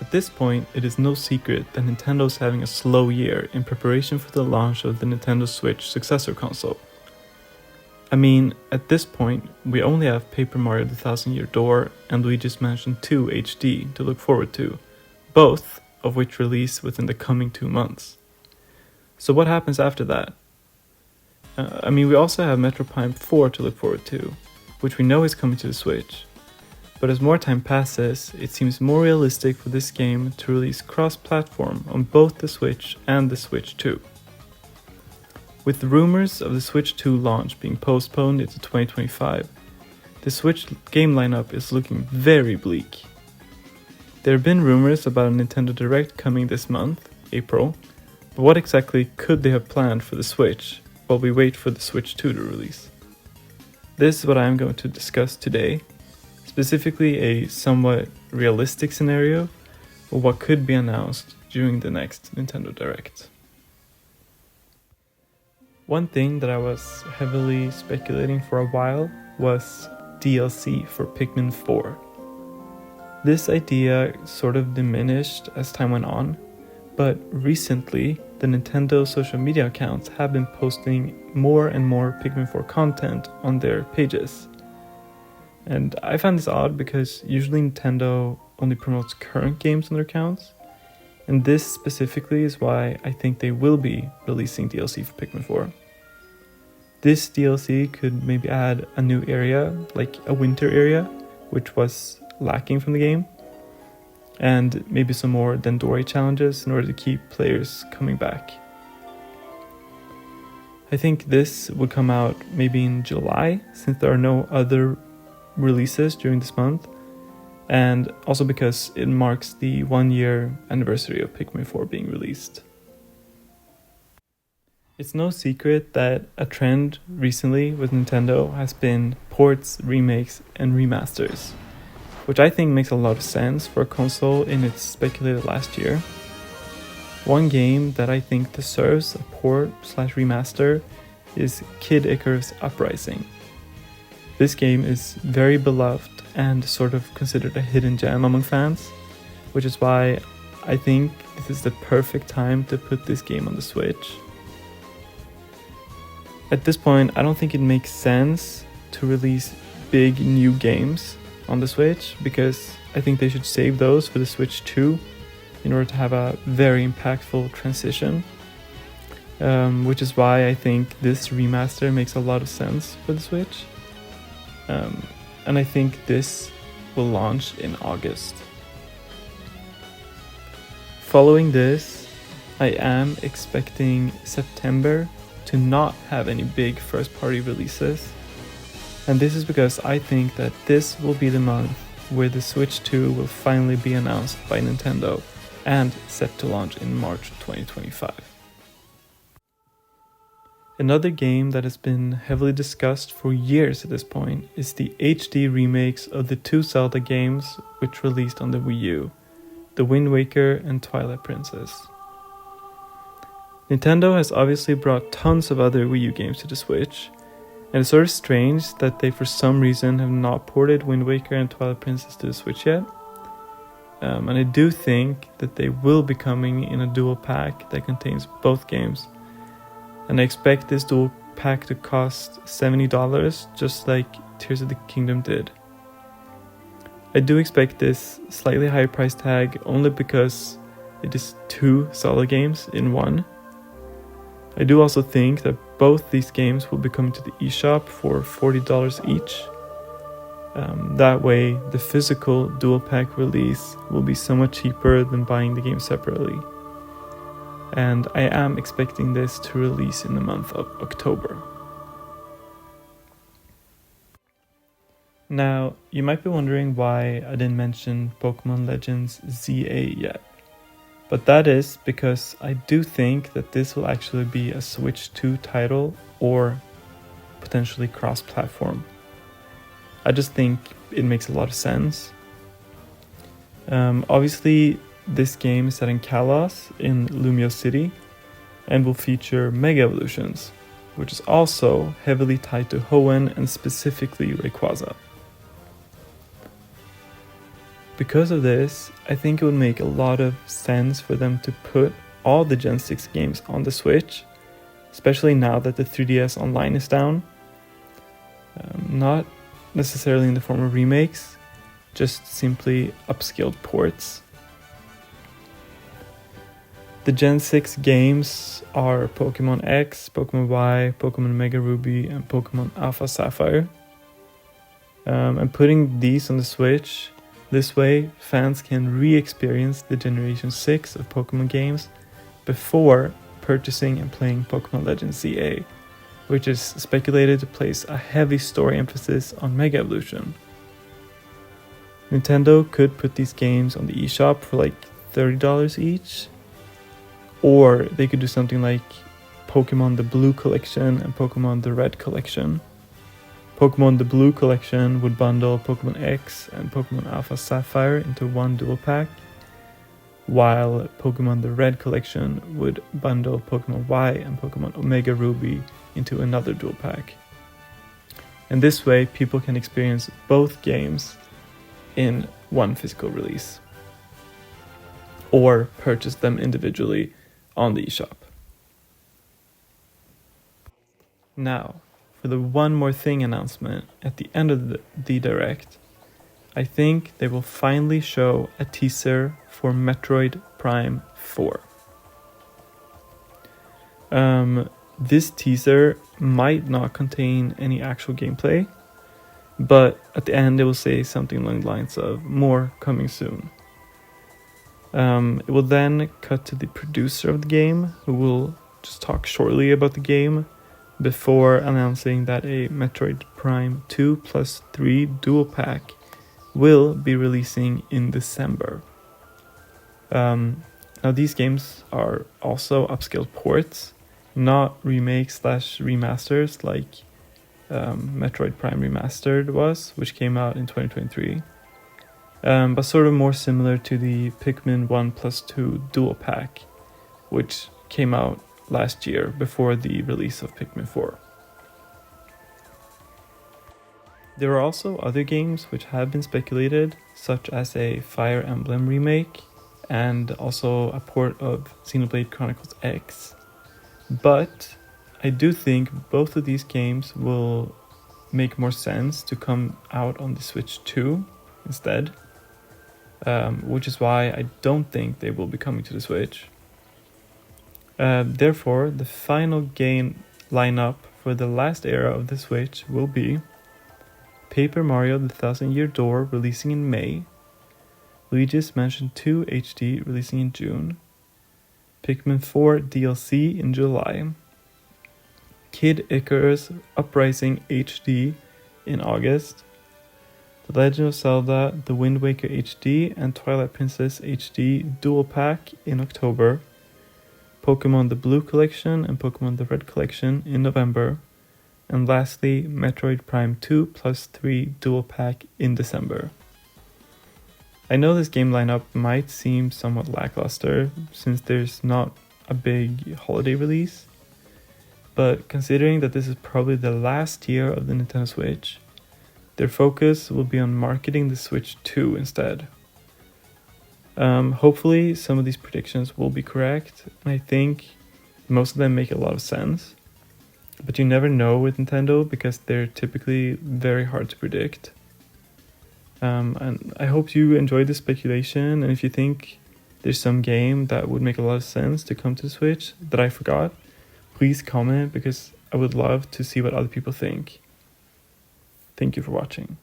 At this point, it is no secret that Nintendo is having a slow year in preparation for the launch of the Nintendo Switch successor console. I mean, at this point, we only have Paper Mario the Thousand Year Door and Luigi's Mansion 2 HD to look forward to, both of which release within the coming 2 months. So what happens after that? We also have Metroid Prime 4 to look forward to, which we know is coming to the Switch. But as more time passes, it seems more realistic for this game to release cross-platform on both the Switch and the Switch 2. With the rumors of the Switch 2 launch being postponed into 2025, the Switch game lineup is looking very bleak. There have been rumors about a Nintendo Direct coming this month, April, but what exactly could they have planned for the Switch while we wait for the Switch 2 to release? This is what I am going to discuss today, specifically a somewhat realistic scenario of what could be announced during the next Nintendo Direct. One thing that I was heavily speculating for a while was DLC for Pikmin 4. This idea sort of diminished as time went on, but recently the Nintendo social media accounts have been posting more and more Pikmin 4 content on their pages. And I find this odd because usually Nintendo only promotes current games on their accounts, and this specifically is why I think they will be releasing DLC for Pikmin 4. This DLC could maybe add a new area, like a winter area, which was lacking from the game, and maybe some more Dendori challenges in order to keep players coming back. I think this would come out maybe in July, since there are no other releases during this month, and also because it marks the 1-year anniversary of Pikmin 4 being released. It's no secret that a trend recently with Nintendo has been ports, remakes, and remasters, which I think makes a lot of sense for a console in its speculated last year. One game that I think deserves a port/remaster is Kid Icarus Uprising. This game is very beloved and sort of considered a hidden gem among fans, which is why I think this is the perfect time to put this game on the Switch. At this point, I don't think it makes sense to release big new games on the Switch, because I think they should save those for the Switch 2 in order to have a very impactful transition, which is why I think this remaster makes a lot of sense for the Switch. And I think this will launch in August. Following this, I am expecting September to not have any big first-party releases, and this is because I think that this will be the month where the Switch 2 will finally be announced by Nintendo and set to launch in March 2025. Another game that has been heavily discussed for years at this point is the HD remakes of the 2 Zelda games which released on the Wii U, The Wind Waker and Twilight Princess. Nintendo has obviously brought tons of other Wii U games to the Switch, and it's sort of strange that they for some reason have not ported Wind Waker and Twilight Princess to the Switch yet. And I do think that they will be coming in a dual pack that contains both games. And I expect this dual pack to cost $70, just like Tears of the Kingdom did. I do expect this slightly higher price tag only because it is 2 Zelda games in one. I do also think that both these games will be coming to the eShop for $40 each. That way, the physical dual pack release will be somewhat cheaper than buying the game separately. And I am expecting this to release in the month of October. Now, you might be wondering why I didn't mention Pokemon Legends ZA yet. But that is because I do think that this will actually be a Switch 2 title or potentially cross-platform. I just think it makes a lot of sense. Obviously, this game is set in Kalos in Lumio City and will feature Mega Evolutions, which is also heavily tied to Hoenn and specifically Rayquaza. Because of this, I think it would make a lot of sense for them to put all the Gen 6 games on the Switch, especially now that the 3DS Online is down. Not necessarily in the form of remakes, just simply upscaled ports. The Gen 6 games are Pokemon X, Pokemon Y, Pokemon Mega Ruby, and Pokemon Alpha Sapphire. And putting these on the Switch, this way fans can re-experience the Generation 6 of Pokemon games before purchasing and playing Pokemon Legends ZA, which is speculated to place a heavy story emphasis on Mega Evolution. Nintendo could put these games on the eShop for like $30 each, or they could do something like Pokemon the Blue Collection and Pokemon the Red Collection. Pokemon the Blue Collection would bundle Pokemon X and Pokemon Alpha Sapphire into one dual pack, while Pokemon the Red Collection would bundle Pokemon Y and Pokemon Omega Ruby into another dual pack. And this way people can experience both games in one physical release, or purchase them individually on the eShop. Now, for the one more thing announcement at the end of the Direct, I think they will finally show a teaser for Metroid Prime 4. This teaser might not contain any actual gameplay, but at the end it will say something along the lines of more coming soon. It will then cut to the producer of the game, who will just talk shortly about the game before announcing that a Metroid Prime 2 plus 3 dual pack will be releasing in December. Now these games are also upscaled ports, not remakes/remasters like Metroid Prime Remastered was, which came out in 2023. But sort of more similar to the Pikmin 1 plus 2 dual pack, which came out last year before the release of Pikmin 4. There are also other games which have been speculated, such as a Fire Emblem remake and also a port of Xenoblade Chronicles X. But I do think both of these games will make more sense to come out on the Switch 2 instead, which is why I don't think they will be coming to the Switch. Therefore, the final game lineup for the last era of the Switch will be Paper Mario The Thousand Year Door releasing in May, Luigi's Mansion 2 HD releasing in June, Pikmin 4 DLC in July, Kid Icarus Uprising HD in August, The Legend of Zelda The Wind Waker HD and Twilight Princess HD Dual Pack in October, Pokemon the Blue Collection and Pokemon the Red Collection in November, and lastly Metroid Prime 2 plus 3 Dual Pack in December. I know this game lineup might seem somewhat lackluster since there's not a big holiday release, but considering that this is probably the last year of the Nintendo Switch, their focus will be on marketing the Switch 2 instead. Hopefully some of these predictions will be correct, and I think most of them make a lot of sense, but you never know with Nintendo because they're typically very hard to predict. And I hope you enjoyed this speculation, and if you think there's some game that would make a lot of sense to come to the Switch that I forgot, please comment because I would love to see what other people think. Thank you for watching.